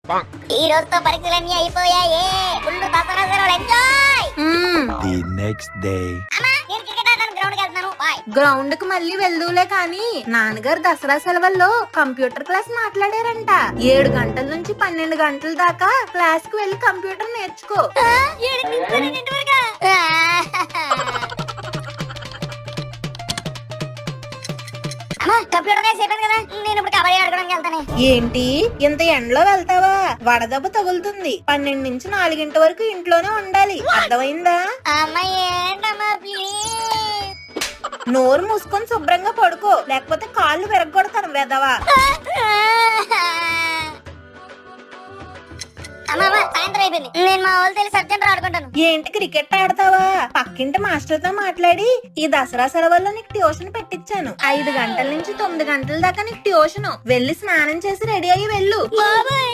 ఈ రోజుతో పరీక్షలన్నీ అయిపోయాయి. ఫుల్ దసరా సెలవులు ఎంజాయ్. The next day. అమ్మా నేను క్రికెట్ ఆడడానికి గ్రౌండ్ కి వెళ్తున్నాను. బాయ్. గ్రౌండ్ కి మళ్ళీ వెళ్దూలే కాని నాన్నగారు దసరా సెలవుల్లో కంప్యూటర్ క్లాస్ మాట్లాడారంట. 7 గంటల నుంచి 12 గంటల దాకా క్లాస్ కి వెళ్లి కంప్యూటర్ నేర్చుకో. 7 వరకా? అమ్మా కంప్యూటర్ క్లాస్ అయిపోయింది కదా, నేను ఇప్పుడు కబడ్డీ ఆడుకోవడానికి వెళ్తాను. ఏంటి ఇంత ఎండలో వెళ్తావా? వడదెబ్బ తగులుతుంది. 12 నుంచి 4 వరకు ఇంట్లోనే ఉండాలి, అర్థమైందా? అమ్మా ఏంటమ్మా ప్లీజ్. నోరు మూసుకొని శుభ్రంగా పడుకో, లేకపోతే కాళ్ళు విరగొడతాను వెదవా. అమ్మా సాయంత్రం అయిపోయింది, నేను మా వాళ్ళు తెలిసి అర్జెంట్ ఆడుకుంటాను. ఏంటి క్రికెట్ ఆడతావా? పక్కింటి మాస్టర్ తో మాట్లాడి ఈ దసరా సెలవుల్లో నీకు ట్యూషన్ పెట్టించాను. 5 గంటల నుంచి 9 గంటల దాకా నీకు ట్యూషన్. వెళ్ళి స్నానం చేసి రెడీ అయ్యి వెళ్ళు. బాబాయ్